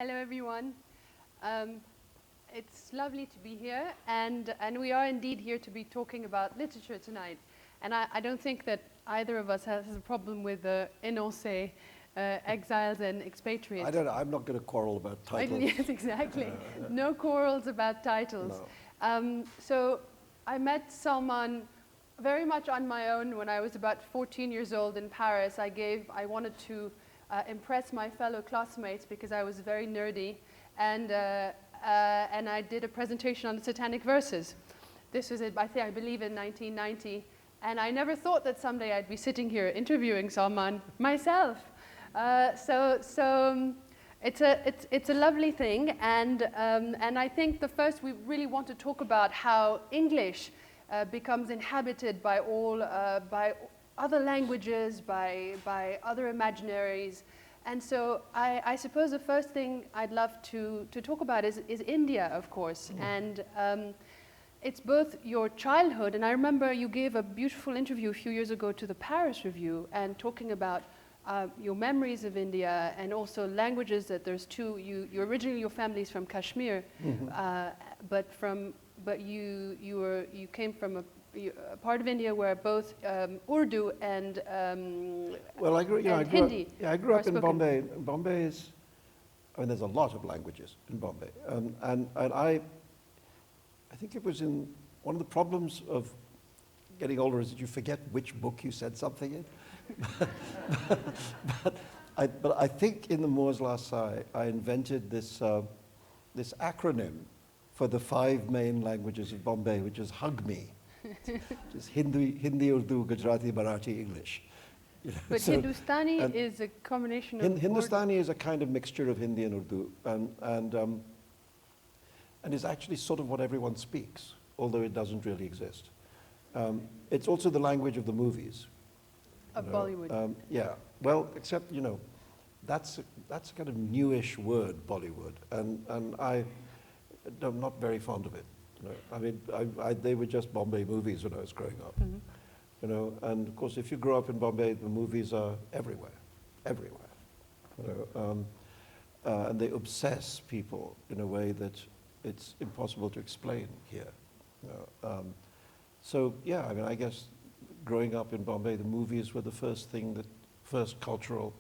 Hello, everyone. It's lovely to be here, and we are indeed here to be talking about literature tonight. And I don't think that either of us has a problem with énoncé, exiles and expatriates. I don't know. I'm not going to quarrel about titles. Yes, exactly. No quarrels about titles. No. So I met Salman very much on my own when I was about 14 years old in Paris. I wanted to impress my fellow classmates because I was very nerdy, and I did a presentation on the Satanic Verses. This was, I believe, in 1990, and I never thought that someday I'd be sitting here interviewing Salman myself. It's a lovely thing, and I think first we really want to talk about how English becomes inhabited by by other languages, by other imaginaries. And so I suppose the first thing I'd love to talk about is India, of course. And it's both your childhood, and I remember you gave a beautiful interview a few years ago to the Paris Review, and talking about your memories of India, and also languages. That there's two. You originally, your family's from Kashmir, but you came from a part of India where both Urdu and Hindi. I grew up in Bombay. Bombay is, I mean, there's a lot of languages in Bombay, and I think it was in one of the problems of getting older is that you forget which book you said something in. but I think in the Moore's Last Sigh, I invented this acronym for the 5 main languages of Bombay, which is HUGME. Just Hindi, Urdu, Gujarati, Marathi, English. You know, but so Hindustani is a combination of Hindustani is a kind of mixture of Hindi and Urdu, and is actually sort of what everyone speaks, although it doesn't really exist. It's also the language of the movies. Of Bollywood. Yeah. Well, except that's a kind of newish word, Bollywood, and I'm not very fond of it. I mean, they were just Bombay movies when I was growing up. And of course, if you grow up in Bombay, the movies are everywhere. And they obsess people in a way that it's impossible to explain here. So yeah, I mean, I guess growing up in Bombay, the movies were the first cultural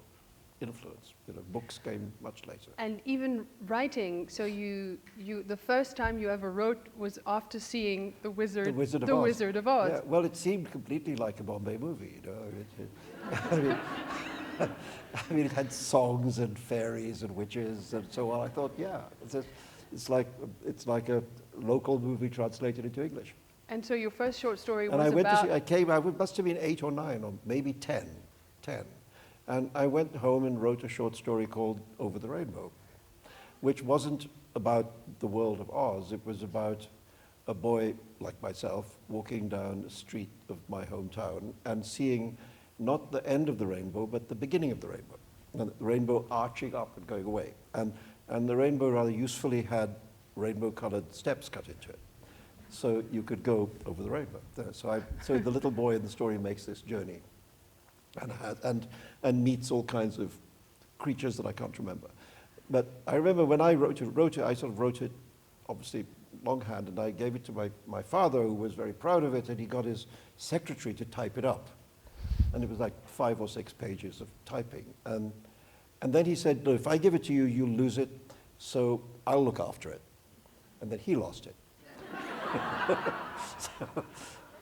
influence. Books came much later. And even writing, so the first time you ever wrote was after seeing The Wizard of Oz. Yeah, well, it seemed completely like a Bombay movie, I mean, it had songs and fairies and witches and so on. I thought, yeah, it's like a local movie translated into English. And so your first short story was about... I must have been 8 or 9 or maybe 10. And I went home and wrote a short story called Over the Rainbow, which wasn't about the world of Oz. It was about a boy like myself walking down a street of my hometown and seeing not the end of the rainbow, but the beginning of the rainbow. And the rainbow arching up and going away. And the rainbow rather usefully had rainbow-colored steps cut into it. So you could go over the rainbow. So the little boy in the story makes this journey and meets all kinds of creatures that I can't remember. But I remember when I wrote it, I sort of wrote it, obviously, longhand, and I gave it to my father, who was very proud of it, and he got his secretary to type it up. And it was like 5 or 6 pages of typing. And then he said, no, if I give it to you, you'll lose it, so I'll look after it. And then he lost it.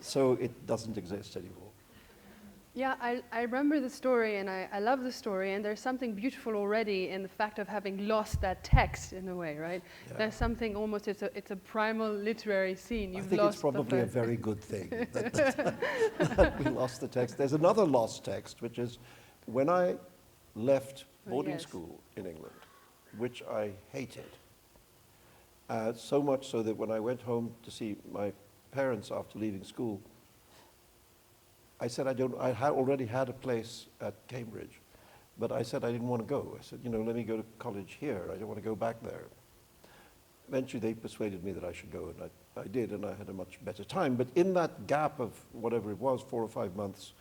So it doesn't exist anymore. Yeah, I remember the story, and I love the story, and there's something beautiful already in the fact of having lost that text in a way, right? Yeah. There's something almost, it's a primal literary scene. I think it's probably a very good thing that we lost the text. There's another lost text, which is when I left boarding school in England, which I hated, so much so that when I went home to see my parents after leaving school, I said I already had a place at Cambridge, but I said I didn't want to go. I said, let me go to college here. I don't want to go back there. Eventually they persuaded me that I should go, and I did, and I had a much better time. But in that gap of whatever it was, 4 or 5 months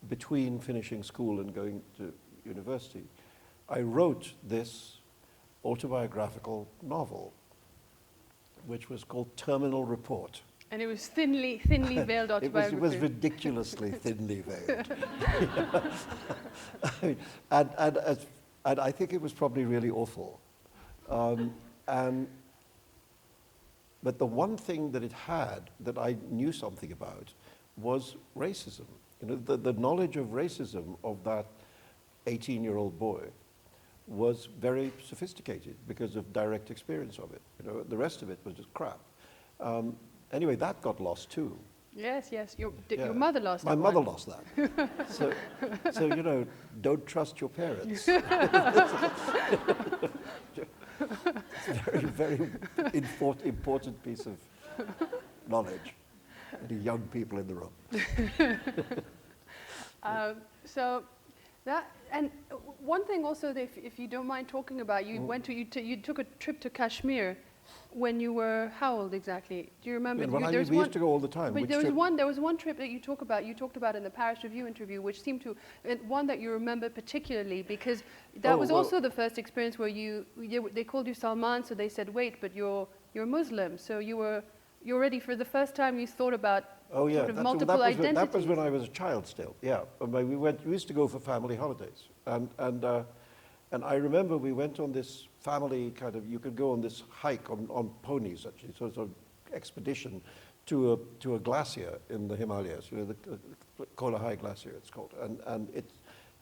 between finishing school and going to university, I wrote this autobiographical novel, which was called Terminal Report. And it was thinly veiled autobiography. It was ridiculously thinly veiled. I mean, and I think it was probably really awful. But the one thing that it had that I knew something about was racism. You know, the knowledge of racism of that 18-year-old boy was very sophisticated because of direct experience of it. You know, the rest of it was just crap. Anyway, that got lost too. Yes, yes. Your mother lost that. My mother lost that. So, you know, don't trust your parents. It's a very, very important piece of knowledge. Any young people in the room. So that, and one thing also, that if you don't mind talking about, you went to, you took a trip to Kashmir when you were, how old exactly? Do you remember? We used to go all the time. But there was one trip that you talked about in the Paris Review interview, which seemed to, one that you remember particularly, because that was also the first experience where they called you Salman, so they said, wait, but you're Muslim, so you're already, for the first time, you thought about sort of multiple identities. That was when I was a child still, yeah. We used to go for family holidays. And I remember we went on this family kind of, you could go on this hike on ponies, actually, sort of expedition to a glacier in the Himalayas, you know, the Kolahai Glacier it's called. And it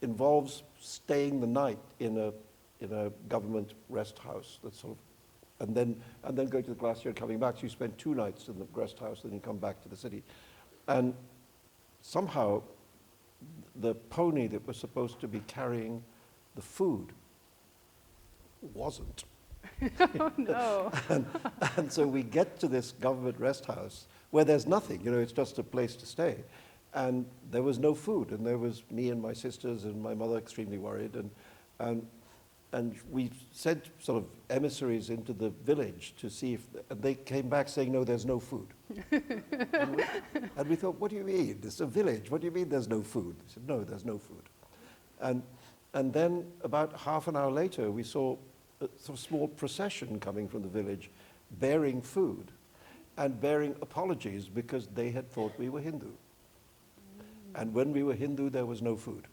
involves staying the night in a government rest house that's sort of, and then going to the glacier and coming back. So you spend 2 nights in the rest house, then you come back to the city. And somehow the pony that was supposed to be carrying the food wasn't. Oh, no. and so we get to this government rest house where there's nothing, you know, it's just a place to stay. And there was no food, and there was me and my sisters and my mother extremely worried. And we sent sort of emissaries into the village to see if, and they came back saying, no, there's no food. and we thought, what do you mean? It's a village. What do you mean there's no food? They said, no, there's no food. And then about half an hour later, we saw a sort of small procession coming from the village bearing food and bearing apologies because they had thought we were Hindu. And when we were Hindu, there was no food.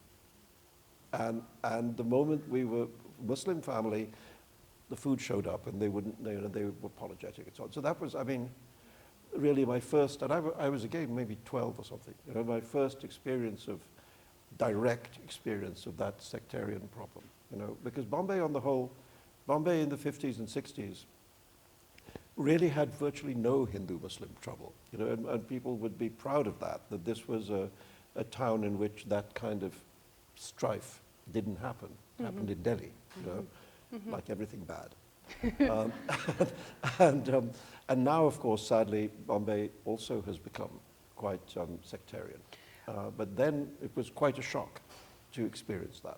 And the moment we were Muslim family, the food showed up and they wouldn't, they were apologetic and so on. So that was, I mean, really my first, and I was again maybe 12 or something, you know, my first experience of, direct experience of that sectarian problem, you know, because Bombay on the whole, Bombay in the 50s and 60s really had virtually no Hindu-Muslim trouble, you know, and people would be proud of that this was a town in which that kind of strife didn't happen. It happened in Delhi, you know, like everything bad. And now, of course, sadly, Bombay also has become quite sectarian. But then it was quite a shock to experience that.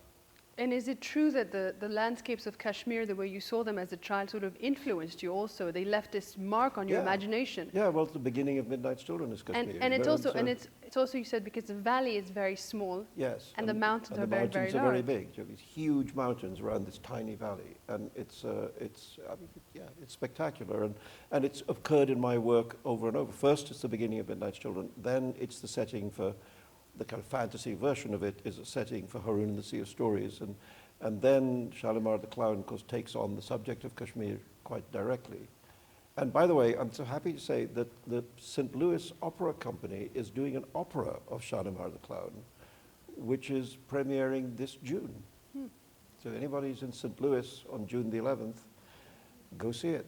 And is it true that the landscapes of Kashmir, the way you saw them as a child, sort of influenced you also? They left this mark on your imagination. Yeah, well, it's the beginning of Midnight's Children is Kashmir. And it's also, it's also, you said, because the valley is very small. Yes. And the mountains are very, very large. The mountains are very big. You have these huge mountains around this tiny valley. And it's spectacular. And it's occurred in my work over and over. First, it's the beginning of Midnight's Children. Then it's the setting for the kind of fantasy version of it is a setting for Haroon and the Sea of Stories. And then Shalimar the Clown, of course, takes on the subject of Kashmir quite directly. And by the way, I'm so happy to say that the St. Louis Opera Company is doing an opera of Shalimar the Clown, which is premiering this June. So anybody who's in St. Louis on June the 11th, go see it.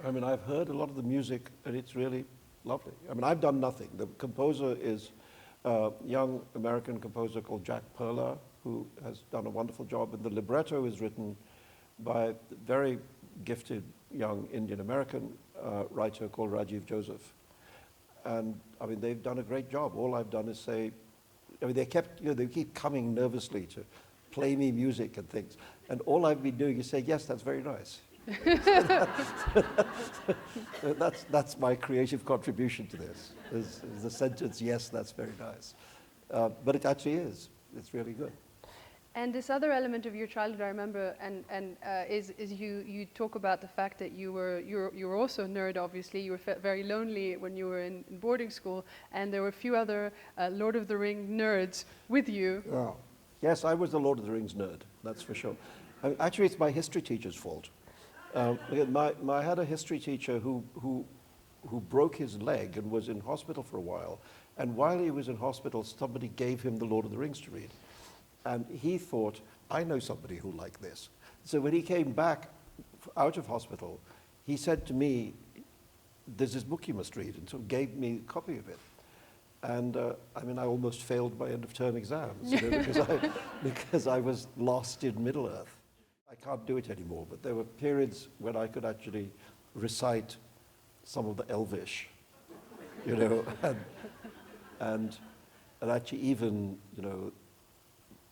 I mean, I've heard a lot of the music, and it's really lovely. I mean, I've done nothing. The composer is a young American composer called Jack Perla, who has done a wonderful job, and the libretto is written by a very gifted young Indian American writer called Rajiv Joseph. And I mean, they've done a great job. All I've done is say, I mean, they keep coming nervously to play me music and things. And all I've been doing is say, yes, that's very nice. That's my creative contribution to this, is the sentence, yes, that's very nice. But it actually is. It's really good. And this other element of your childhood, I remember, is you talk about the fact that you were also a nerd. Obviously, you were very lonely when you were in boarding school, and there were a few other Lord of the Rings nerds with you. Oh. Yes, I was the Lord of the Rings nerd. That's for sure. I mean, actually, it's my history teacher's fault. I had a history teacher who broke his leg and was in hospital for a while. And while he was in hospital, somebody gave him the Lord of the Rings to read. And he thought, I know somebody who liked this. So when he came back out of hospital, he said to me, there's this book you must read, and so gave me a copy of it. And I mean, I almost failed my end-of-term exams, you know, because I was lost in Middle-earth. I can't do it anymore, but there were periods when I could actually recite some of the Elvish, you know, and actually even, you know,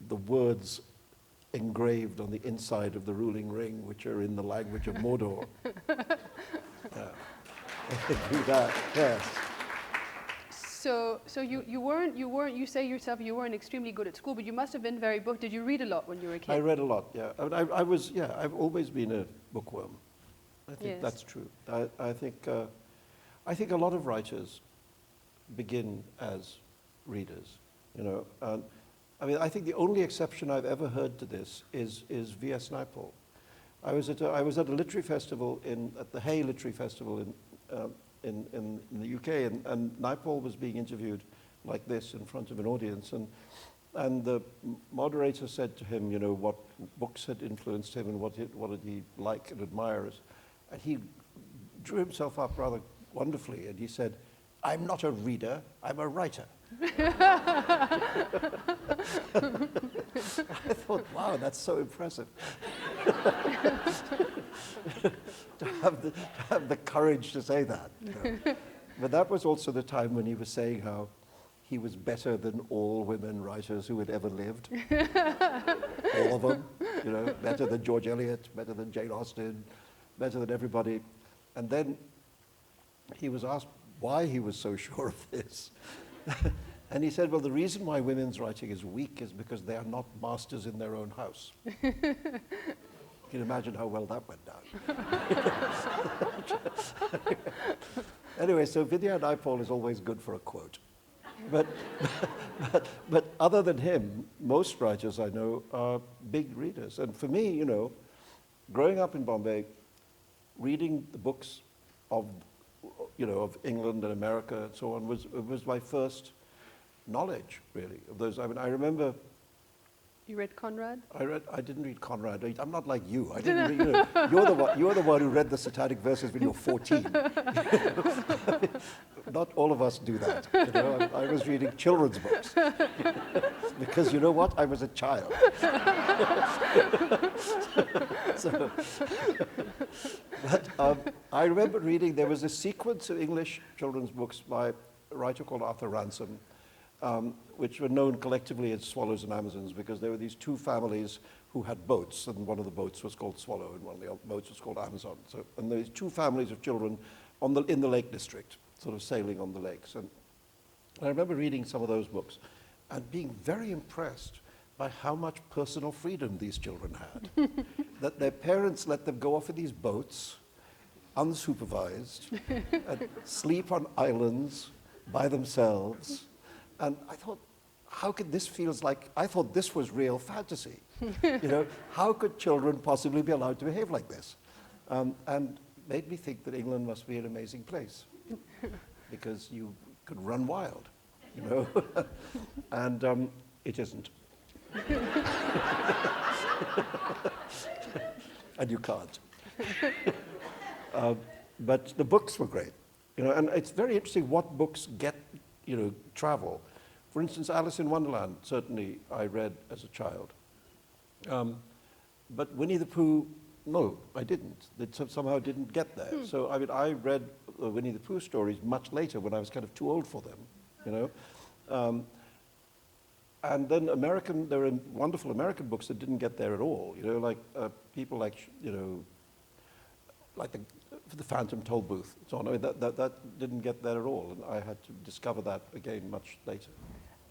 the words engraved on the inside of the ruling ring, which are in the language of Mordor. I could do that, yes. So you say yourself you weren't extremely good at school, but you must have been very book. Did you read a lot when you were a kid? I read a lot, yeah. I've always been a bookworm. I think that's true. I think a lot of writers begin as readers, you know. I mean, I think the only exception I've ever heard to this is V.S. Naipaul. I was at a literary festival at the Hay Literary Festival in the UK, and Naipaul was being interviewed like this in front of an audience, and the moderator said to him, you know, what books had influenced him and what did he like and admire, and he drew himself up rather wonderfully, and he said, I'm not a reader, I'm a writer. I thought, wow, that's so impressive. to have the courage to say that. You know. But that was also the time when he was saying how he was better than all women writers who had ever lived. All of them, you know, better than George Eliot, better than Jane Austen, better than everybody. And then he was asked why he was so sure of this. And he said, well, the reason why women's writing is weak is because they are not masters in their own house. You can imagine how well that went down. Anyway, so Vidya Naipaul is always good for a quote. But other than him, most writers I know are big readers. And for me, you know, growing up in Bombay, reading the books of, you know, of England and America and so on was my first knowledge, really, of those. I mean, I remember. You read Conrad? I didn't read Conrad. I'm not like you. I didn't read, you know, you're the one who read the Satanic Verses when you were 14. Not all of us do that. You know, I was reading children's books. Because you know what? I was a child. But I remember reading, there was a sequence of English children's books by a writer called Arthur Ransome, which were known collectively as Swallows and Amazons, because there were these two families who had boats, and one of the boats was called Swallow, and one of the boats was called Amazon. So, and these two families of children in the Lake District, sort of sailing on the lakes. And I remember reading some of those books and being very impressed by how much personal freedom these children had. That their parents let them go off in these boats, unsupervised, and sleep on islands by themselves. And I thought, how could this feel like, I thought this was real fantasy. You know, how could children possibly be allowed to behave like this? And made me think that England must be an amazing place because you could run wild, you know, and it isn't. And you can't. But the books were great, you know, and it's very interesting what books get, you know, travel. For instance, Alice in Wonderland, certainly I read as a child. But Winnie the Pooh, no, I didn't. It somehow didn't get there. So, I mean, I read Winnie the Pooh stories much later when I was kind of too old for them, you know. And then there are wonderful American books that didn't get there at all, you know, like people like, you know, like the Phantom Tollbooth and so on. I mean, that didn't get there at all, and I had to discover that again much later.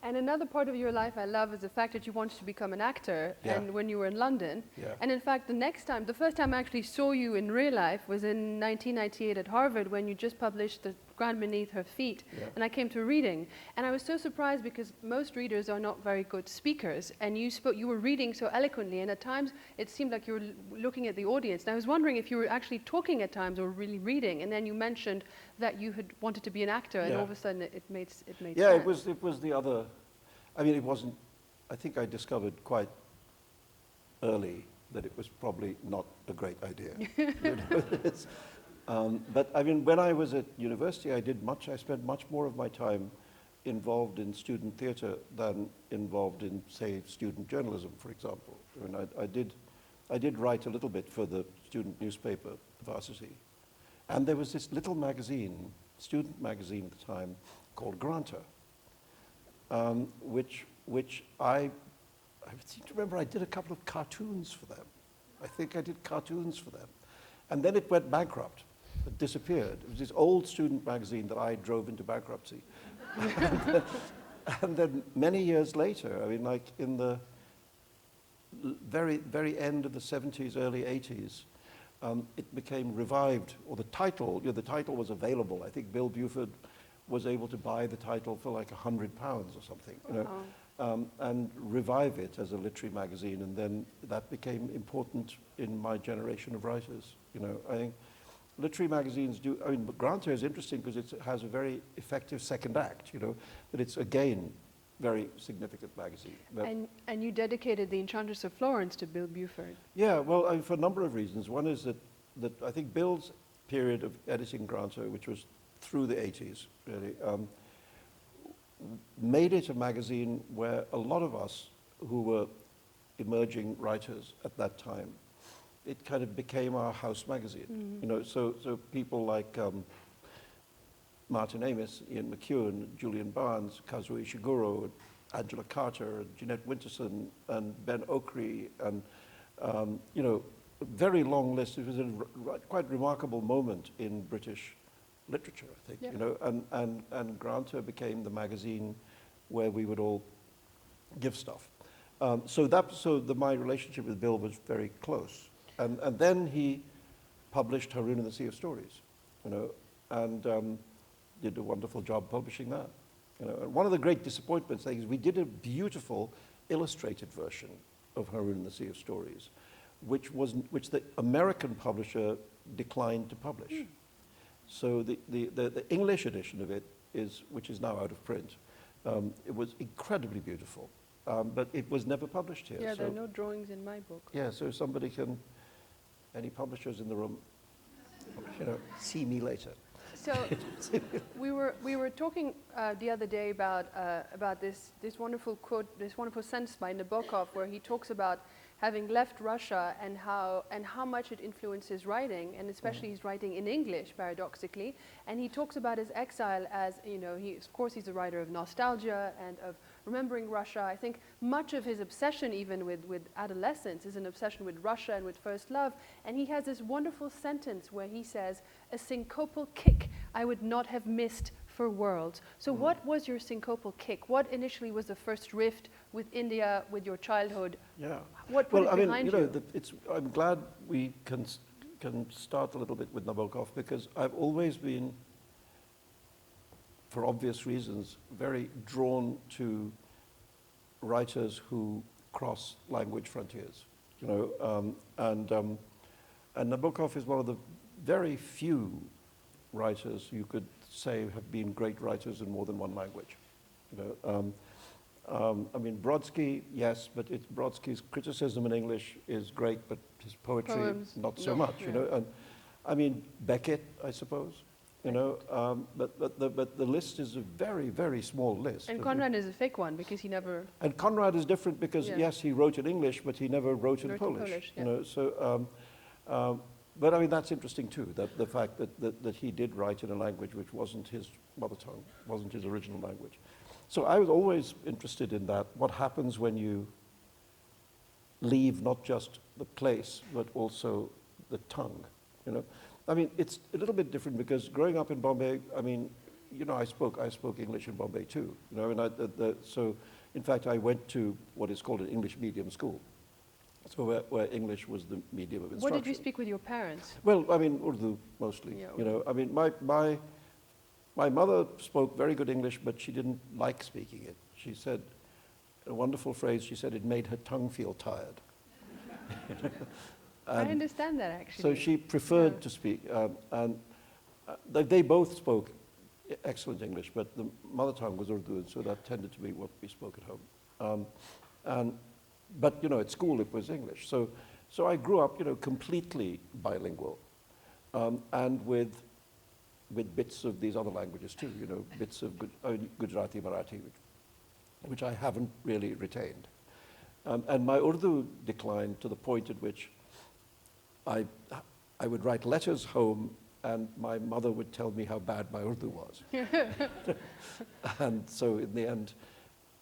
And another part of your life I love is the fact that you wanted to become an actor, Yeah. and when you were in London. Yeah. And in fact, the first time I actually saw you in real life was in 1998 at Harvard, when you just published The Ground Beneath Her Feet. Yeah. And I came to a reading. And I was so surprised because most readers are not very good speakers. And you were reading so eloquently, and at times it seemed like you were looking at the audience. And I was wondering if you were actually talking at times or really reading. And then you mentioned that you had wanted to be an actor, and Yeah. all of a sudden it made Yeah, sense. it was the other. I mean, it wasn't. I think I discovered quite early that it was probably not a great idea. You know, but I mean, when I was at university, I spent much more of my time involved in student theatre than involved in, say, student journalism, for example. I mean, I did write a little bit for the student newspaper, Varsity, and there was this little magazine, student magazine at the time, called Granter, which I seem to remember I did a couple of cartoons for them. I think I did cartoons for them. And then it went bankrupt. It disappeared. It was this old student magazine that I drove into bankruptcy. And then many years later, I mean, like in the very, very end of the 70s, early 80s, it became revived, or the title was available. I think Bill Buford was able to buy the title for like £100 or something, you know, and revive it as a literary magazine, and then that became important in my generation of writers. You know, I think literary magazines do. I mean, Granter is interesting because it has a very effective second act. You know, that it's again very significant magazine. And you dedicated The Enchantress of Florence to Bill Buford. Yeah, well, I mean, for a number of reasons. One is that I think Bill's period of editing Granter, which was through the 80s, really, made it a magazine where a lot of us who were emerging writers at that time, it kind of became our house magazine. Mm-hmm. You know, so people like Martin Amis, Ian McEwan, Julian Barnes, Kazuo Ishiguro, Angela Carter, Jeanette Winterson, and Ben Okri, and you know, a very long list. It was a quite remarkable moment in British literature, I think. Yeah. You know, and Granter became the magazine where we would all give stuff. So my relationship with Bill was very close, and then he published Haroon and the Sea of Stories, you know, and did a wonderful job publishing that. You know, and one of the great disappointments is we did a beautiful illustrated version of Haroon and the Sea of Stories, which the American publisher declined to publish. Mm. So the English edition of it which is now out of print, it was incredibly beautiful, but it was never published here. Yeah, there are no drawings in my book. Yeah, so any publishers in the room, you know, see me later. So we were talking the other day about this wonderful quote, this wonderful sentence by Nabokov, where he talks about having left Russia and how much it influenced his writing, and especially his writing in English, paradoxically. And he talks about his exile as, you know, of course he's a writer of nostalgia and of remembering Russia. I think much of his obsession, even with adolescence, is an obsession with Russia and with first love. And he has this wonderful sentence where he says, "A syncopal kick I would not have missed for worlds." So what was your syncopal kick? What initially was the first rift with India, with your childhood? Yeah. What put it behind you? I'm glad we can start a little bit with Nabokov, because I've always been, for obvious reasons, very drawn to writers who cross language frontiers. You know, and Nabokov is one of the very few writers you could say have been great writers in more than one language. You know, I mean, Brodsky, yes, but Brodsky's criticism in English is great, but his poetry, poems, not so much. Yeah. You know, and I mean, Beckett, I suppose. You know, but the list is a very, very small list. And Conrad is a fake one because he never. And Conrad is different because yes, he wrote in English, but he never wrote in Polish. Yeah. You know, so. But I mean, that's interesting too, that the fact that he did write in a language which wasn't his mother tongue, wasn't his original language. So I was always interested in that, what happens when you leave not just the place, but also the tongue, you know. I mean, it's a little bit different because growing up in Bombay, I mean, you know, I spoke English in Bombay too. You know, and so in fact I went to what is called an English medium school. So where English was the medium of instruction. What did you speak with your parents? Well, I mean, Urdu mostly. Yeah, you know, I mean, my mother spoke very good English, but she didn't like speaking it. She said a wonderful phrase. She said it made her tongue feel tired. I understand that actually. So she preferred to speak, and they both spoke excellent English, but the mother tongue was Urdu, and so that tended to be what we spoke at home. But you know, at school it was English. So I grew up, you know, completely bilingual, and with bits of these other languages too. You know, bits of Gujarati, Marathi, which I haven't really retained. And my Urdu declined to the point at which I would write letters home, and my mother would tell me how bad my Urdu was. And so in the end,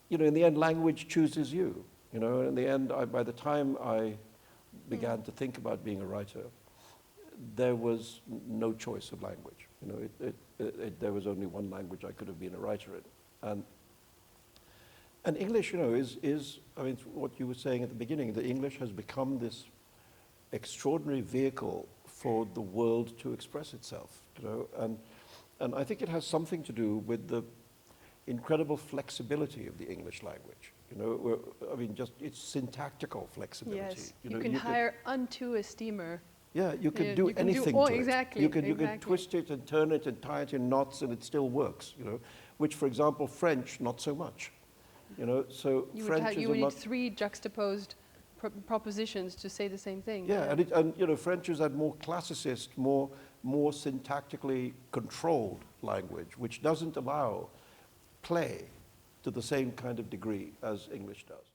you know, language chooses you. You know, in the end, by the time I began to think about being a writer, there was no choice of language. You know, there was only one language I could have been a writer in. And English, you know, is I mean, what you were saying at the beginning, that English has become this extraordinary vehicle for the world to express itself, you know, and I think it has something to do with the incredible flexibility of the English language. You know, I mean, just its syntactical flexibility. Yes, you know, can hire unto a steamer. Yeah, you can do anything to it. Exactly. You can twist it and turn it and tie it in knots, and it still works. You know, which, for example, French not so much. You know, so French you would need three juxtaposed propositions to say the same thing. Yeah, and you know, French is that more classicist, more syntactically controlled language, which doesn't allow play to the same kind of degree as English does.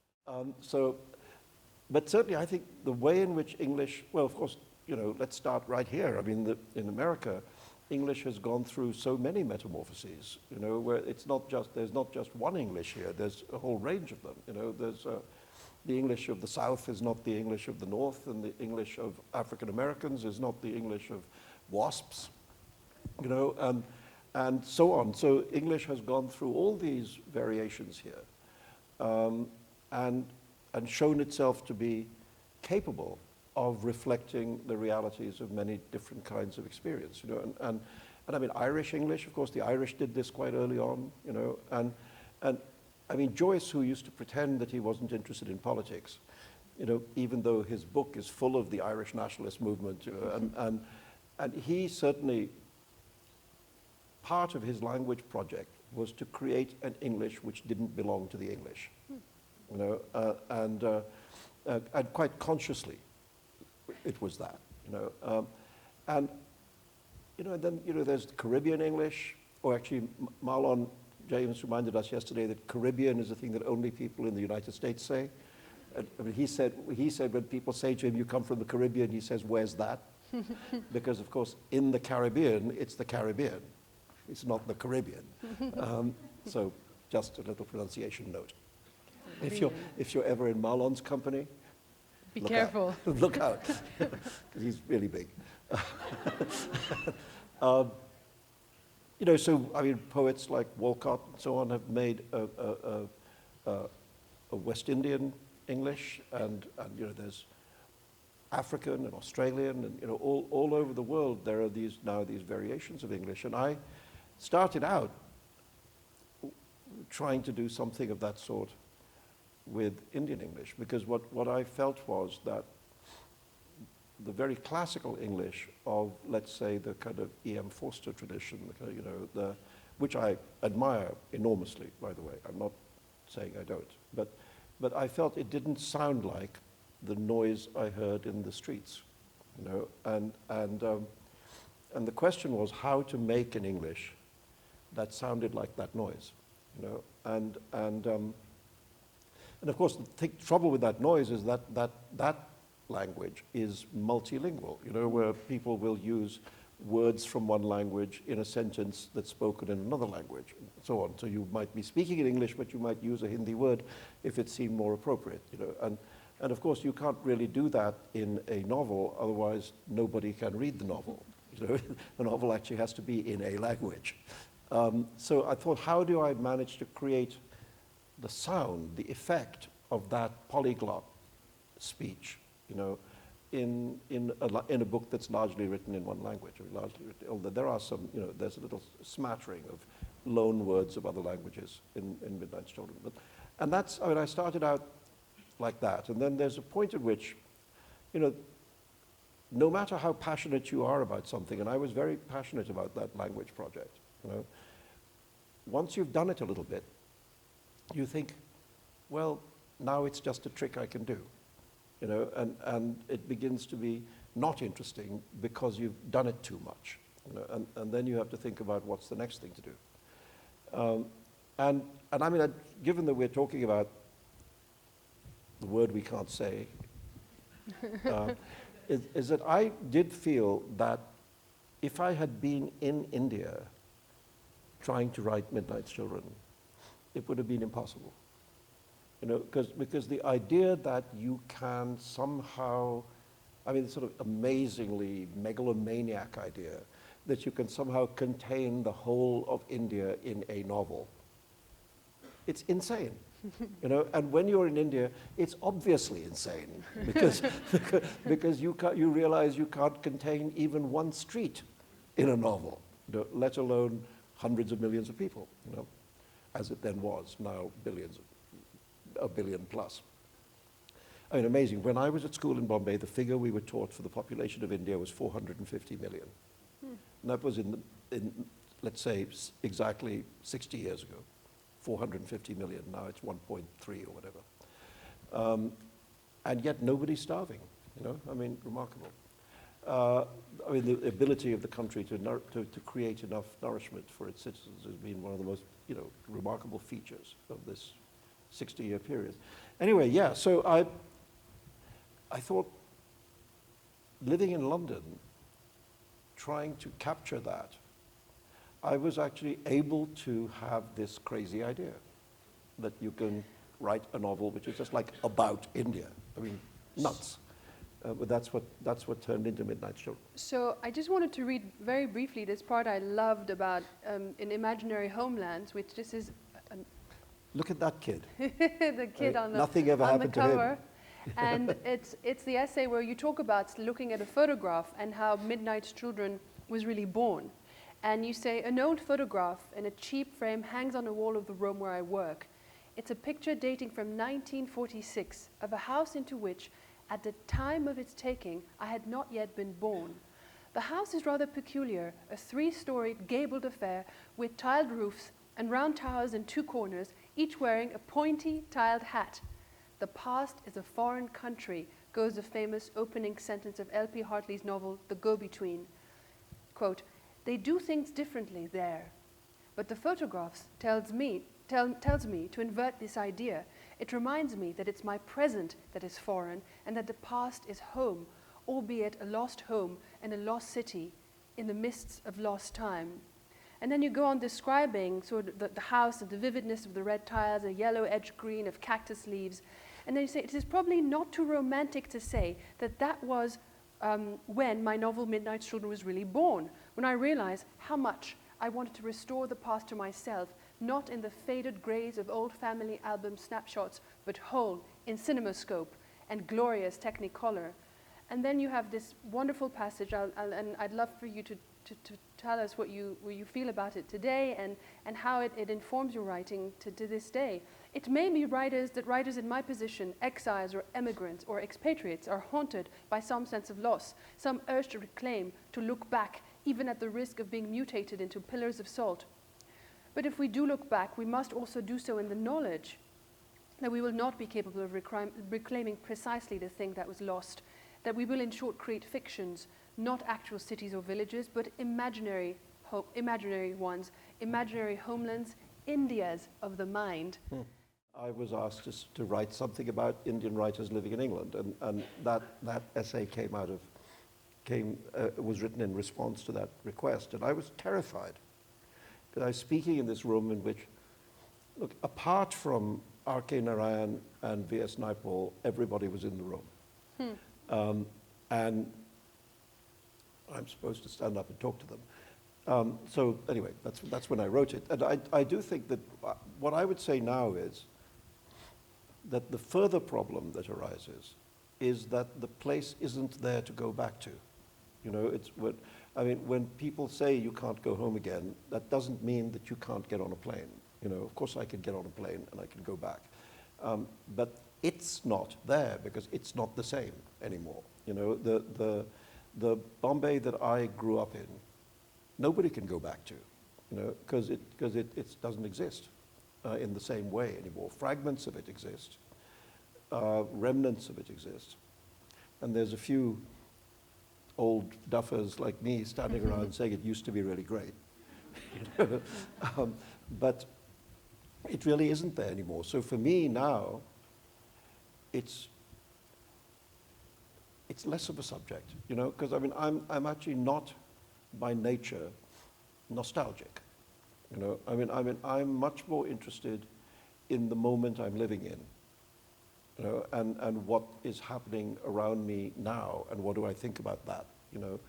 But certainly I think the way in which English, well, of course, you know, let's start right here. I mean, in America, English has gone through so many metamorphoses, you know, where there's not just one English here, there's a whole range of them. You know, there's the English of the South is not the English of the North, and the English of African Americans is not the English of WASPs, you know, and so on. So English has gone through all these variations here, and shown itself to be capable of reflecting the realities of many different kinds of experience, you know, and I mean, Irish English, of course, the Irish did this quite early on, you know, and I mean, Joyce, who used to pretend that he wasn't interested in politics, you know, even though his book is full of the Irish nationalist movement, you know, and he certainly, part of his language project was to create an English which didn't belong to the English, you know, and quite consciously, it was that, you know, and you know, then you know, there's the Caribbean English, or actually, Marlon James reminded us yesterday that Caribbean is a thing that only people in the United States say. I mean, he said when people say to him, "You come from the Caribbean," he says, "Where's that?" Because of course, in the Caribbean, it's the Caribbean. It's not the Caribbean. So just a little pronunciation note. If you're ever in Marlon's company, be careful. Look out, because he's really big. You know, so I mean, poets like Walcott and so on have made a West Indian English, and you know, there's African and Australian, and you know, all over the world there are these variations of English. And I started out trying to do something of that sort with Indian English, because what I felt was that the very classical English of, let's say, the kind of E.M. Forster tradition, you know, which I admire enormously, by the way. I'm not saying I don't, but I felt it didn't sound like the noise I heard in the streets, you know, and the question was how to make an English that sounded like that noise, you know, and of course the trouble with that noise is that language is multilingual, you know, where people will use words from one language in a sentence that's spoken in another language, and so on. So you might be speaking in English, but you might use a Hindi word if it seemed more appropriate, you know. And of course, you can't really do that in a novel, otherwise nobody can read the novel. You know, the novel actually has to be in a language. So I thought, how do I manage to create the sound, the effect of that polyglot speech, you know, in a book that's largely written in one language, or largely written, although there are some, you know, there's a little smattering of loan words of other languages in Midnight's Children. And that's, I mean, I started out like that, and then there's a point at which, you know, no matter how passionate you are about something, and I was very passionate about that language project, you know, once you've done it a little bit, you think, well, now it's just a trick I can do, you know, and it begins to be not interesting because you've done it too much, you know, and then you have to think about what's the next thing to do. And I mean, given that we're talking about the word we can't say, is that I did feel that if I had been in India trying to write Midnight's Children, it would have been impossible. You know, because the idea that you can somehow, I mean, sort of amazingly megalomaniac idea that you can somehow contain the whole of India in a novel, it's insane. You know, and when you're in India, it's obviously insane because you realize you can't contain even one street in a novel, you know, let alone hundreds of millions of people, you know, as it then was, now billions, a billion plus. I mean, amazing. When I was at school in Bombay, the figure we were taught for the population of India was 450 million. And that was in, let's say, exactly 60 years ago. 450 million, now it's 1.3 or whatever. And yet nobody's starving, you know, I mean, remarkable. I mean, the ability of the country to create enough nourishment for its citizens has been one of the most, you know, remarkable features of this 60-year period. Anyway, yeah, so I thought living in London, trying to capture that, I was actually able to have this crazy idea that you can write a novel which is just like about India. I mean, nuts. But that's what turned into Midnight's Children. So I just wanted to read very briefly this part I loved about in Imaginary Homelands, which this is... Look at that kid. The kid on the, nothing ever on the happened cover. to him. And it's the essay where you talk about looking at a photograph and how Midnight's Children was really born. And you say, an old photograph in a cheap frame hangs on the wall of the room where I work. It's a picture dating from 1946 of a house into which, at the time of its taking, I had not yet been born. The house is rather peculiar, a 3-storied gabled affair with tiled roofs and round towers in 2 corners, each wearing a pointy tiled hat. The past is a foreign country, goes the famous opening sentence of L.P. Hartley's novel, The Go-Between. Quote, they do things differently there. But the photographs tells me to invert this idea. It reminds me that it's my present that is foreign and that the past is home, albeit a lost home and a lost city in the mists of lost time. And then you go on describing sort of the house and the vividness of the red tiles, a yellow edge green of cactus leaves. And then you say, it is probably not too romantic to say that that was when my novel Midnight's Children was really born, when I realized how much I wanted to restore the past to myself, not in the faded grays of old family album snapshots, but whole in CinemaScope and glorious Technicolor. And then you have this wonderful passage, and I'd love for you to tell us what you feel about it today and how it informs your writing to this day. It may be writers in my position, exiles or emigrants or expatriates, are haunted by some sense of loss, some urge to reclaim, to look back, even at the risk of being mutated into pillars of salt. But if we do look back, we must also do so in the knowledge that we will not be capable of reclaiming precisely the thing that was lost, that we will in short create fictions, not actual cities or villages, but imaginary ones, imaginary homelands, Indias of the mind. I was asked to write something about Indian writers living in England, and that essay was written in response to that request, and I was terrified. Because I was speaking in this room in which, look, apart from R.K. Narayan and V.S. Naipaul, everybody was in the room. And I'm supposed to stand up and talk to them. So anyway, that's when I wrote it. And I do think that what I would say now is that the further problem that arises is that the place isn't there to go back to. You know, when people say you can't go home again, that doesn't mean that you can't get on a plane. You know, of course I can get on a plane and I can go back. But it's not there because it's not the same anymore. You know, the Bombay that I grew up in, nobody can go back to, you know, because it doesn't exist in the same way anymore. Fragments of it exist, remnants of it exist, and there's a few old duffers like me standing around saying it used to be really great, you know? But it really isn't there anymore. So for me now, it's less of a subject, you know, because I mean I'm actually not by nature nostalgic, you know. I mean I'm much more interested in the moment I'm living in, you know, and what is happening around me now, and what do I think about that, you know.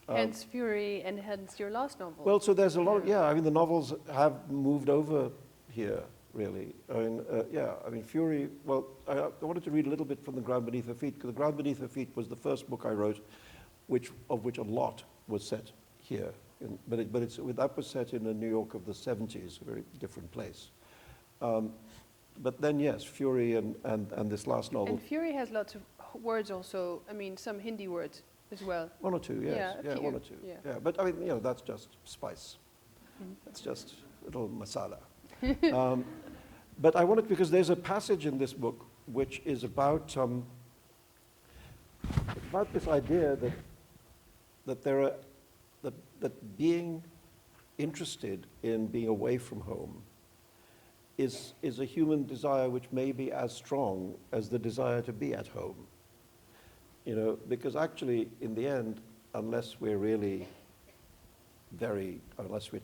Hence Fury, and hence your last novel. Well, so there's a lot. Yeah, I mean the novels have moved over here, really. I mean, yeah, I mean Fury. Well, I wanted to read a little bit from The Ground Beneath Her Feet, because The Ground Beneath Her Feet was the first book I wrote, of which a lot was set here. That was set in New York of the 70s, a very different place. But then, yes, Fury and this last novel. And Fury has lots of words also. I mean, some Hindi words as well. One or two, yes. Yeah, one or two. Yeah. Yeah, but I mean, you know, that's just spice. That's just a little masala. But I wanted, because there's a passage in this book which is about this idea that being interested in being away from home is a human desire which may be as strong as the desire to be at home. You know, because actually, in the end, unless we're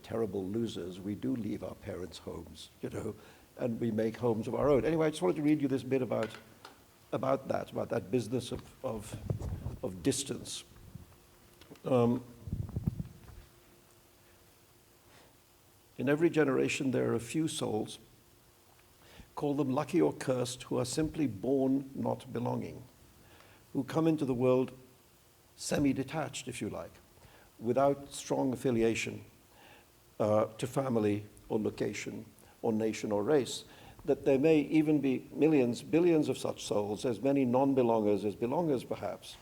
terrible losers, we do leave our parents' homes, you know, and we make homes of our own. Anyway, I just wanted to read you this bit about that business of distance. In every generation, there are a few souls, call them lucky or cursed, who are simply born not belonging, who come into the world semi-detached, if you like, without strong affiliation to family or location or nation or race, that there may even be millions, billions of such souls, as many non-belongers as belongers perhaps,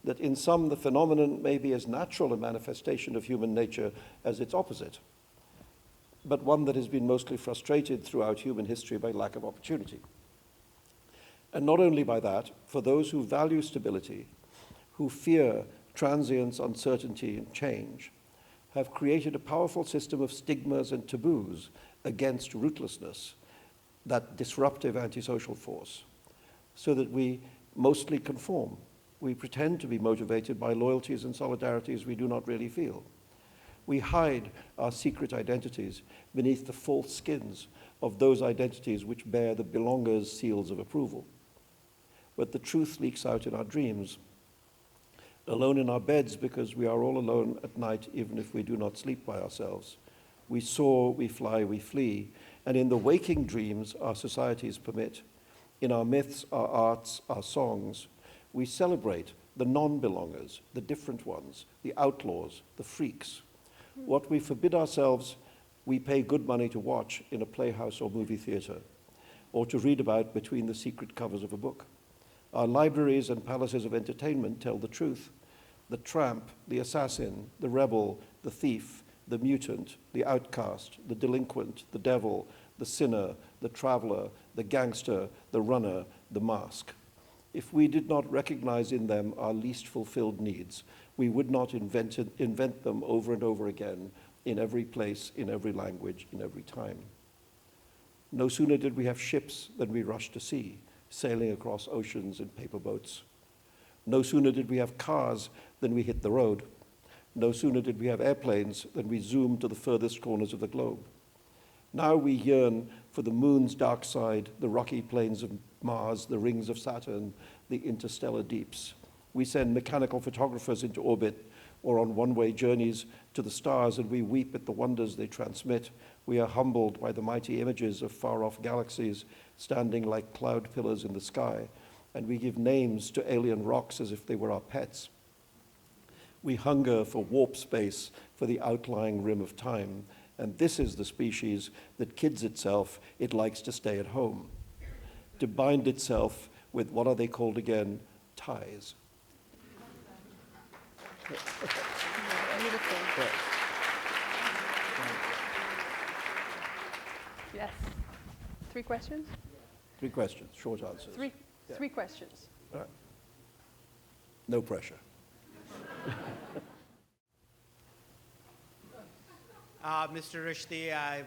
that in some the phenomenon may be as natural a manifestation of human nature as its opposite, but one that has been mostly frustrated throughout human history by lack of opportunity. And not only by that, for those who value stability, who fear transience, uncertainty, and change, have created a powerful system of stigmas and taboos against rootlessness, that disruptive antisocial force, so that we mostly conform. We pretend to be motivated by loyalties and solidarities we do not really feel. We hide our secret identities beneath the false skins of those identities which bear the belongers' seals of approval. But the truth leaks out in our dreams, alone in our beds because we are all alone at night, even if we do not sleep by ourselves. We soar, we fly, we flee, and in the waking dreams our societies permit, in our myths, our arts, our songs, we celebrate the non-belongers, the different ones, the outlaws, the freaks. What we forbid ourselves, we pay good money to watch in a playhouse or movie theater, or to read about between the secret covers of a book. Our libraries and palaces of entertainment tell the truth. The tramp, the assassin, the rebel, the thief, the mutant, the outcast, the delinquent, the devil, the sinner, the traveler, the gangster, the runner, the mask. If we did not recognize in them our least fulfilled needs, we would not invent them over and over again in every place, in every language, in every time. No sooner did we have ships than we rushed to sea, sailing across oceans in paper boats. No sooner did we have cars than we hit the road. No sooner did we have airplanes than we zoomed to the furthest corners of the globe. Now we yearn for the moon's dark side, the rocky plains of Mars, the rings of Saturn, the interstellar deeps. We send mechanical photographers into orbit or on one-way journeys to the stars, and we weep at the wonders they transmit. We are humbled by the mighty images of far-off galaxies standing like cloud pillars in the sky, and we give names to alien rocks as if they were our pets. We hunger for warp space, for the outlying rim of time, and this is the species that kids itself. It likes to stay at home, to bind itself with, what are they called again, ties. Beautiful. Yes. 3 questions? 3 questions, short answers. Three questions. All right. No pressure. Mr. Rushdie, I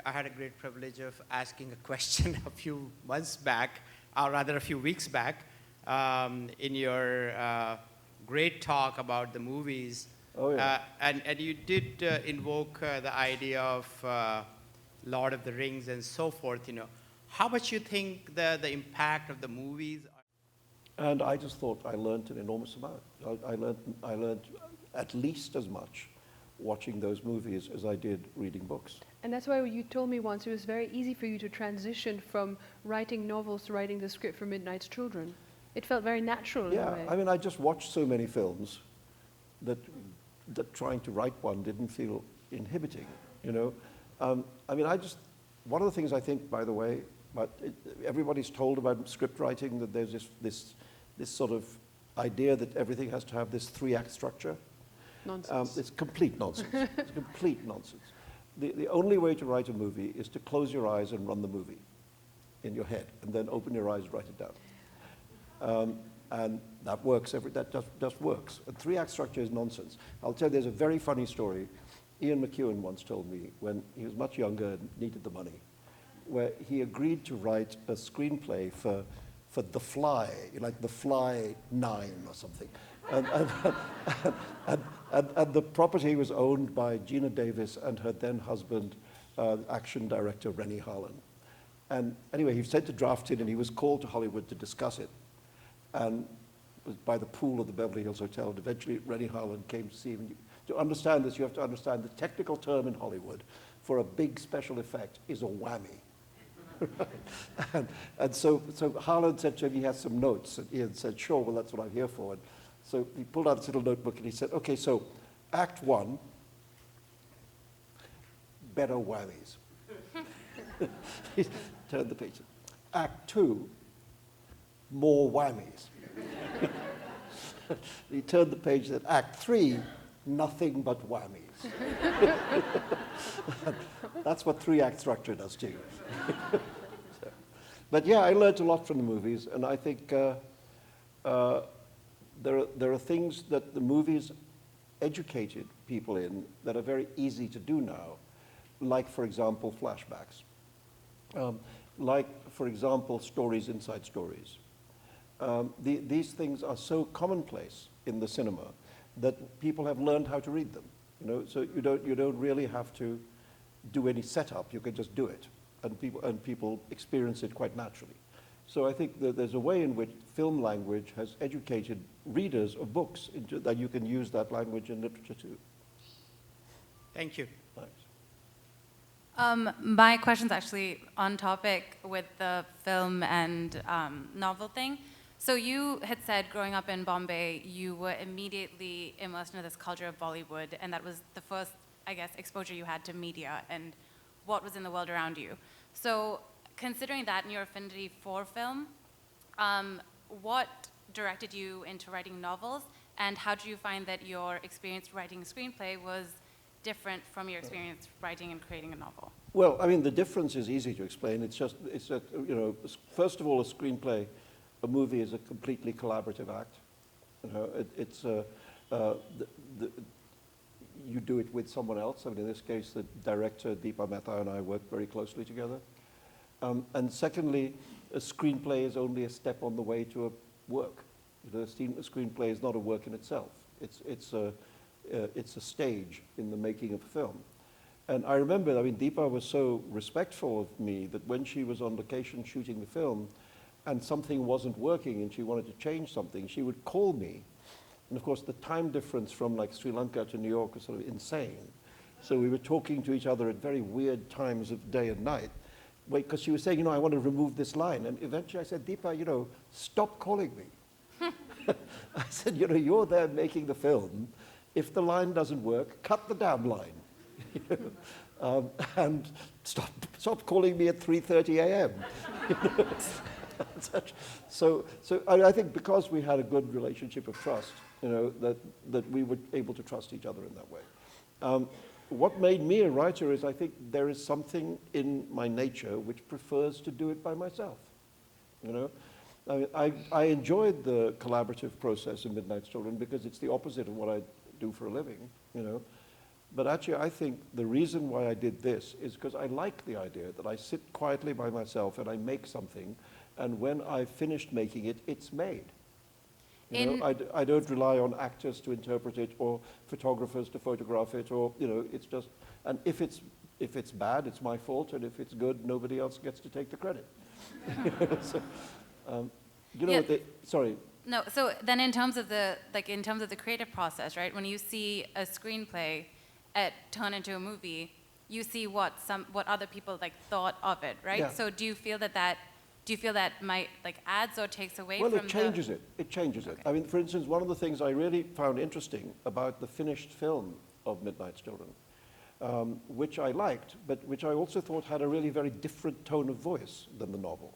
had a great privilege of asking a question a few months back, or rather a few weeks back, in your great talk about the movies. Oh, yeah. And you did invoke the idea of Lord of the Rings and so forth. How much you think the impact of the movies? And I just thought I learned an enormous amount. I learned at least as much watching those movies as I did reading books. And that's why you told me once it was very easy for you to transition from writing novels to writing the script for Midnight's Children. It felt very natural in a way. I mean, I just watched so many films that trying to write one didn't feel inhibiting, I mean, one of the things I think, by the way, everybody's told about script writing that there's this sort of idea that everything has to have this 3-act structure. Nonsense. It's complete nonsense. It's complete nonsense. The only way to write a movie is to close your eyes and run the movie in your head, and then open your eyes and write it down. And that works. That just works. A 3-act structure is nonsense. I'll tell you, there's a very funny story. Ian McEwan once told me, when he was much younger and needed the money, where he agreed to write a screenplay for The Fly, like The Fly 9 or something. And the property was owned by Gina Davis and her then husband, action director Rennie Harlan. And anyway, he sent a draft in, and he was called to Hollywood to discuss it. And it was by the pool of the Beverly Hills Hotel. And eventually, Rennie Harlan came to see him. To understand this, you have to understand the technical term in Hollywood for a big special effect is a whammy. and so Harlan said to him, he has some notes. And Ian said, sure, well, that's what I'm here for. And so he pulled out his little notebook and he said, okay, so Act 1, better whammies. He turned the page. Act 2, more whammies. He turned the page and said, Act 3, nothing but whammies. That's what 3-act structure does to you. But yeah, I learned a lot from the movies, and I think there are things that the movies educated people in that are very easy to do now, like, for example, flashbacks. Like, for example, stories inside stories. These things are so commonplace in the cinema that people have learned how to read them. So you don't really have to do any setup. You can just do it, and people experience it quite naturally. So I think that there's a way in which film language has educated readers of books that you can use that language in literature too. Thank you. Thanks. My question's actually on topic with the film and novel thing. So you had said growing up in Bombay, you were immediately immersed into this culture of Bollywood, and that was the first, I guess, exposure you had to media and what was in the world around you. So considering that and your affinity for film, what directed you into writing novels, and how did you find that your experience writing a screenplay was different from your experience writing and creating a novel? Well, I mean, the difference is easy to explain. It's that, first of all, a screenplay, a movie is a completely collaborative act. You do it with someone else. I mean, in this case, the director, Deepa Mehta, and I work very closely together. And secondly, a screenplay is only a step on the way to a work. A screenplay is not a work in itself. It's a stage in the making of a film. And I remember, I mean, Deepa was so respectful of me that when she was on location shooting the film and something wasn't working and she wanted to change something, she would call me And of course, the time difference from like Sri Lanka to New York was sort of insane. So we were talking to each other at very weird times of day and night. Because she was saying, you know, I want to remove this line. And eventually I said, Deepa, you know, stop calling me. I said, you know, you're there making the film. If the line doesn't work, cut the damn line. And stop calling me at 3:30 a.m. So I think because we had a good relationship of trust, you know, that we were able to trust each other in that way. What made me a writer is I think there is something in my nature which prefers to do it by myself. You know, I enjoyed the collaborative process in Midnight Children because it's the opposite of what I do for a living. You know, but actually I think the reason why I did this is because I like the idea that I sit quietly by myself and I make something, and when I've finished making it, it's made. You know, I don't rely on actors to interpret it or photographers to photograph it, or, you know, it's just, and if it's bad, it's my fault, and if it's good, nobody else gets to take the credit. So, you know, Yeah. Sorry. No, so then in terms of the creative process, right? When you see a screenplay turn into a movie, you see what other people like thought of it, right? Yeah. So do you feel that might like adds or takes away Well, from it changes it. It changes it. I mean, for instance, one of the things I really found interesting about the finished film of Midnight Children, which I liked, but which I also thought had a really very different tone of voice than the novel.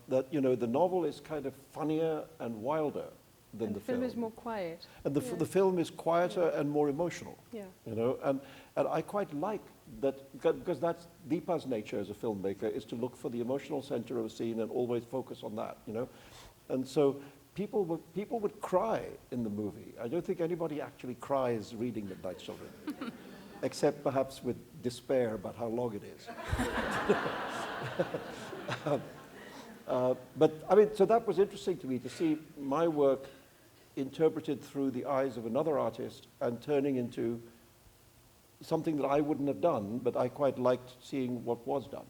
That, you know, the novel is kind of funnier and wilder than the film. The film is more quiet. And the film is quieter and more emotional. Yeah. You know, and I quite like that, because that's Deepa's nature as a filmmaker, is to look for the emotional center of a scene and always focus on that, you know. And so people would cry in the movie. I don't think anybody actually cries reading Midnight Children, except perhaps with despair about how long it is. But I mean, so that was interesting to me, to see my work interpreted through the eyes of another artist and turning into something that I wouldn't have done, but I quite liked seeing what was done.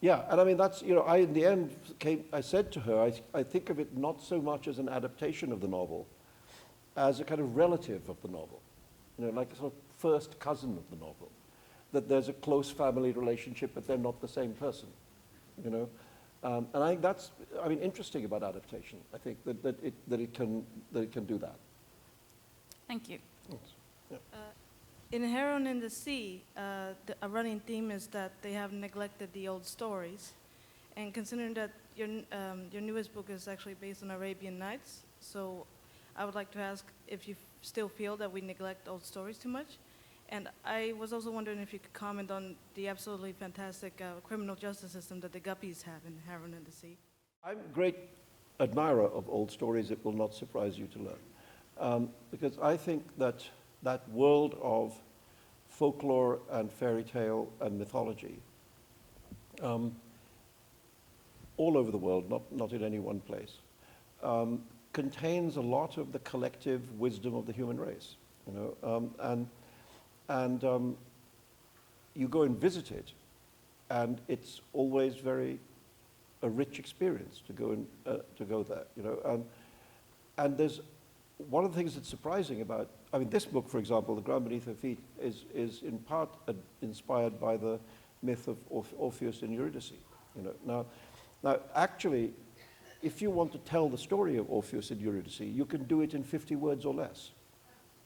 Yeah, and I mean, that's, you know, in the end I said to her, I think of it not so much as an adaptation of the novel, as a kind of relative of the novel, you know, like a sort of first cousin of the novel, that there's a close family relationship, but they're not the same person, you know. And I think that's, I mean, interesting about adaptation. I think that it can do that. Thank you. Yeah. In Heron in the Sea, a running theme is that they have neglected the old stories. And considering that your newest book is actually based on Arabian Nights, so I would like to ask if you still feel that we neglect old stories too much. And I was also wondering if you could comment on the absolutely fantastic criminal justice system that the Guppies have in Heron in the Sea. I'm a great admirer of old stories, it will not surprise you to learn. Because I think that that world of folklore and fairy tale and mythology, all over the world, not in any one place, contains a lot of the collective wisdom of the human race, you know, and you go and visit it, and it's always a rich experience to go there, you know. And there's one of the things that's surprising about, I mean, this book, for example, The Ground Beneath Her Feet, is in part inspired by the myth of Orpheus and Eurydice, you know. Now, actually, if you want to tell the story of Orpheus and Eurydice, you can do it in 50 words or less.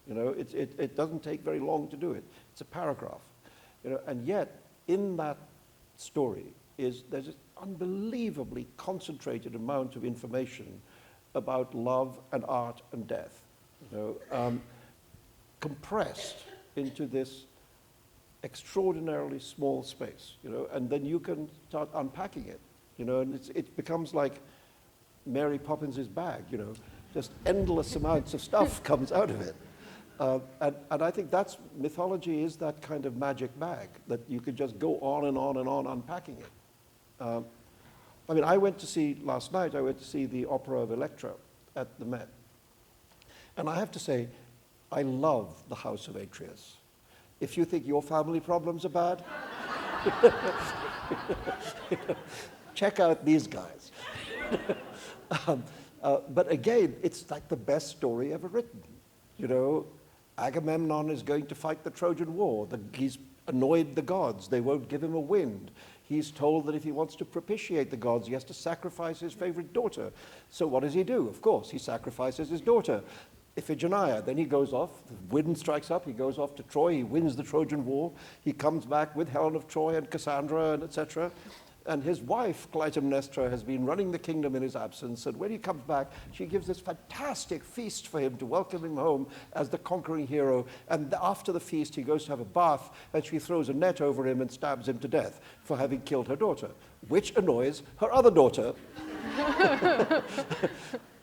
You know, it doesn't take very long to do it. It's a paragraph, you know, and yet in that story there's an unbelievably concentrated amount of information about love and art and death, you know, compressed into this extraordinarily small space, you know, and then you can start unpacking it, you know, and it becomes like Mary Poppins' bag, you know, just endless amounts of stuff comes out of it. And I think that's, mythology is that kind of magic bag that you could just go on and on and on unpacking it. I mean, last night I went to see the opera of Electra at the Met. And I have to say, I love the House of Atreus. If you think your family problems are bad, check out these guys. But again, it's like the best story ever written. You know, Agamemnon is going to fight the Trojan War. He's annoyed the gods. They won't give him a wind. He's told that if he wants to propitiate the gods, he has to sacrifice his favorite daughter. So what does he do? Of course, he sacrifices his daughter, Iphigenia. Then he goes off, the wind strikes up, he goes off to Troy, he wins the Trojan War, he comes back with Helen of Troy and Cassandra and etc. And his wife, Clytemnestra, has been running the kingdom in his absence, and when he comes back, she gives this fantastic feast for him to welcome him home as the conquering hero, and after the feast he goes to have a bath, and she throws a net over him and stabs him to death for having killed her daughter, which annoys her other daughter,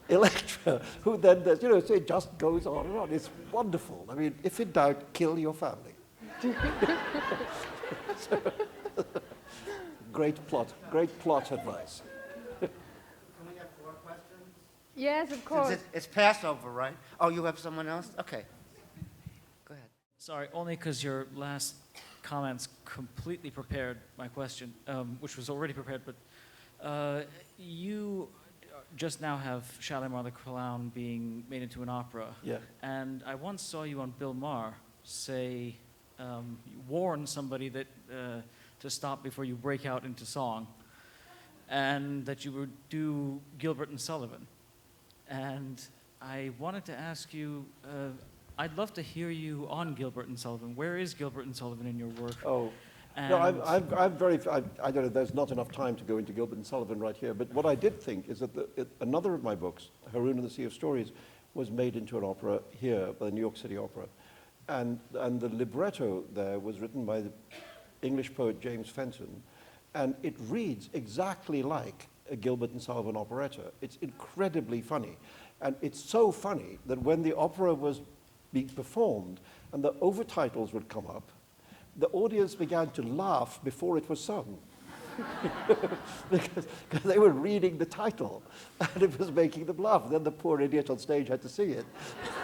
Electra, who then does, you know, so it just goes on and on. It's wonderful. I mean, if in doubt, kill your family. Great plot advice. Can we have 4 questions? Yes, of course. Since it's Passover, right? Oh, you have someone else? Okay. Go ahead. Sorry, only because your last comments completely prepared my question, which was already prepared, but you just now have Shalimar the Clown being made into an opera. Yeah. And I once saw you on Bill Maher say, warn somebody that to stop before you break out into song, and that you would do Gilbert and Sullivan. And I wanted to ask you, I'd love to hear you on Gilbert and Sullivan. Where is Gilbert and Sullivan in your work? Oh, And no, I don't know, there's not enough time to go into Gilbert and Sullivan right here, but what I did think is that another of my books, Haroun and the Sea of Stories, was made into an opera here by the New York City Opera. And the libretto there was written by the English poet James Fenton, and it reads exactly like a Gilbert and Sullivan operetta. It's incredibly funny. And it's so funny that when the opera was being performed and the overtitles would come up, the audience began to laugh before it was sung. because they were reading the title and it was making them laugh. Then the poor idiot on stage had to sing it.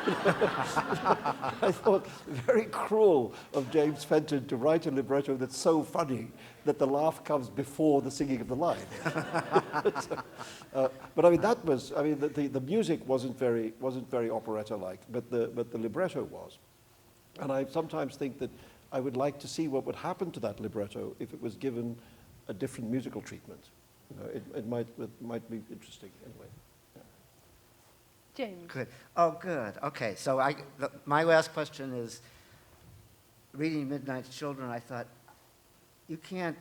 I thought, very cruel of James Fenton to write a libretto that's so funny that the laugh comes before the singing of the line. But I mean, the music wasn't very operetta-like, but the libretto was. And I sometimes think that I would like to see what would happen to that libretto if it was given a different musical treatment. You know, it might be interesting anyway. Yeah. James. Good. Oh, good. Okay, so my last question is, reading Midnight Children, I thought, you can't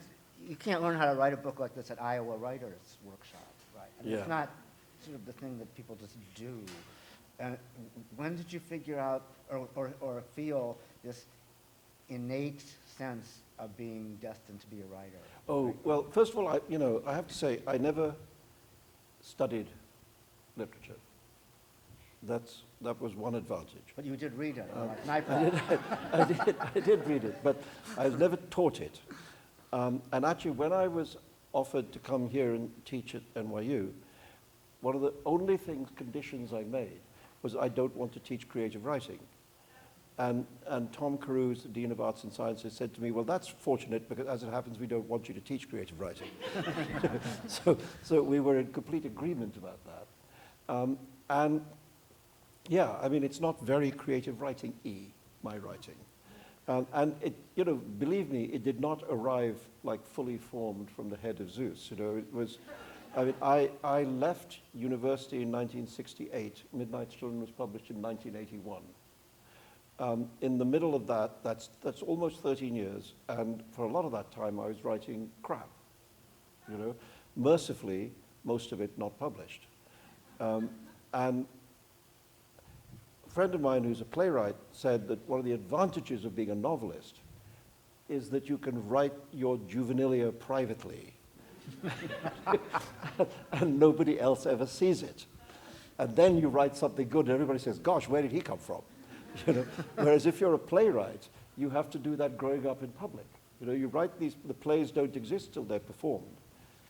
learn how to write a book like this at Iowa Writers Workshop, right? I mean, Yeah. It's not sort of the thing that people just do. When did you figure out or feel this innate sense of being destined to be a writer? Oh, well, first of all, I have to say, I never studied literature. That was one advantage. But you did read it, like Nightfall. I did read it, but I never taught it. And actually, when I was offered to come here and teach at NYU, one of the only conditions I made was I don't want to teach creative writing. And Tom Carew, the Dean of Arts and Sciences, said to me, well, that's fortunate, because as it happens, we don't want you to teach creative writing. so we were in complete agreement about that. And yeah, I mean, it's not very creative writing-y, my writing. And it, believe me, it did not arrive like fully formed from the head of Zeus. It was, I mean, I left university in 1968. Midnight Children was published in 1981. In the middle of that, that's almost 13 years, and for a lot of that time I was writing crap, mercifully, most of it not published. And a friend of mine who's a playwright said that one of the advantages of being a novelist is that you can write your juvenilia privately and nobody else ever sees it. And then you write something good and everybody says, gosh, where did he come from? Whereas if you're a playwright, you have to do that growing up in public. You write the plays don't exist till they're performed.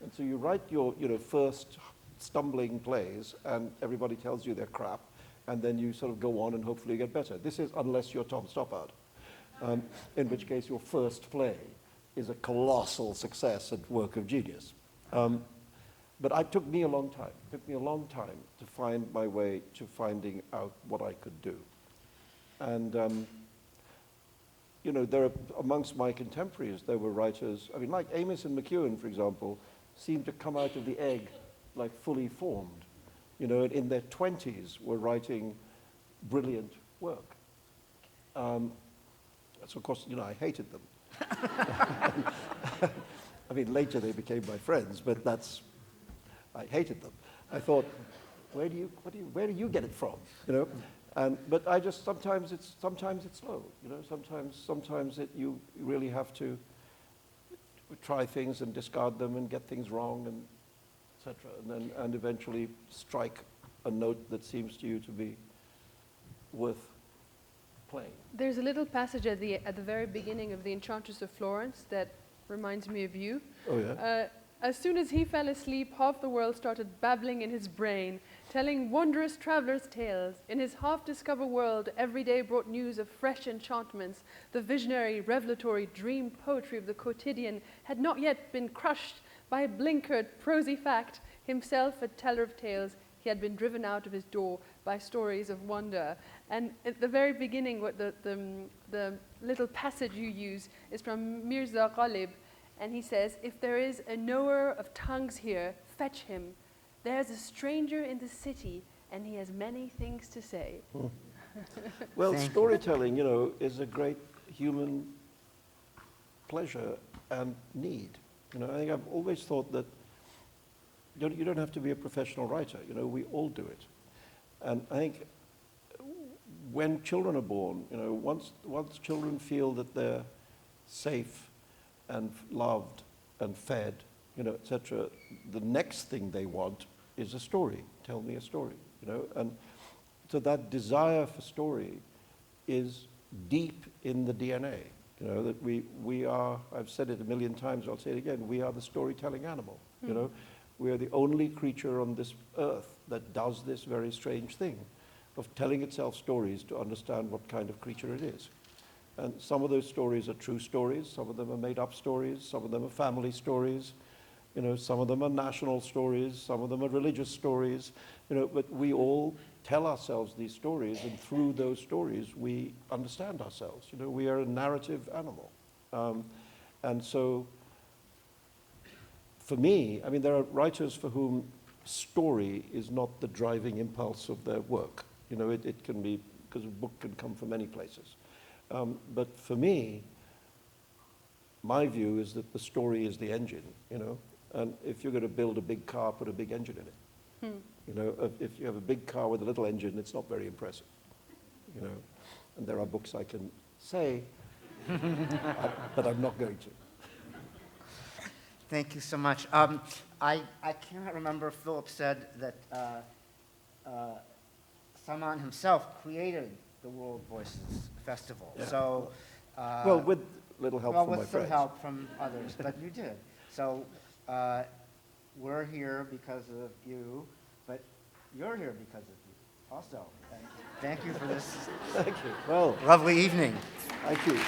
And so you write your first stumbling plays and everybody tells you they're crap, and then you sort of go on and hopefully get better. This is unless you're Tom Stoppard, in which case your first play is a colossal success and work of genius. But it took me a long time. It took me a long time to find my way to finding out what I could do. And, you know, amongst my contemporaries, there were writers, I mean, like Amos and McEwen, for example, seemed to come out of the egg like fully formed. You know, and in their 20s were writing brilliant work. So, of course, you know, I hated them. I mean, later they became my friends, but I hated them. I thought, where do you get it from? You know, but I just sometimes it's slow. You know, sometimes you really have to try things and discard them and get things wrong and etc. And eventually strike a note that seems to you to be worth playing. There's a little passage at the very beginning of The Enchantress of Florence that reminds me of you. Oh yeah. As soon as he fell asleep, half the world started babbling in his brain, telling wondrous travelers' tales. In his half-discovered world, every day brought news of fresh enchantments. The visionary, revelatory dream poetry of the quotidian had not yet been crushed by a blinkered, prosy fact. Himself a teller of tales, he had been driven out of his door by stories of wonder. And at the very beginning, what the little passage you use is from Mirza Ghalib, and he says, "If there is a knower of tongues here, fetch him. There's a stranger in the city, and he has many things to say." Well, Thank you. storytelling, you know, is a great human pleasure and need. You know, I think I've always thought that you don't have to be a professional writer. You know, we all do it. And I think when children are born, you know, once children feel that they're safe and loved and fed, you know, etc., the next thing they want is a story. Tell me a story, you know. And so that desire for story is deep in the DNA, you know, that we are, I've said it a million times, I'll say it again, we are the storytelling animal, you know. We are the only creature on this earth that does this very strange thing of telling itself stories to understand what kind of creature it is. And some of those stories are true stories, some of them are made up stories, some of them are family stories, you know, some of them are national stories, some of them are religious stories, you know, but we all tell ourselves these stories, and through those stories we understand ourselves. You know, we are a narrative animal. And so, for me, I mean, there are writers for whom story is not the driving impulse of their work. You know, it can be, because a book can come from many places. But for me, my view is that the story is the engine, you know, and if you're going to build a big car, put a big engine in it. You know, if you have a big car with a little engine, it's not very impressive, you know, and there are books I can say, but I'm not going to. Thank you so much. I cannot remember if Philip said that Salman himself created the World Voices Festival. Yeah. So, Well, with little help from my with some friends. help from others, but you did. So we're here because of you, but you're here because of you also. And thank you for this Thank you. Well, lovely evening. thank you.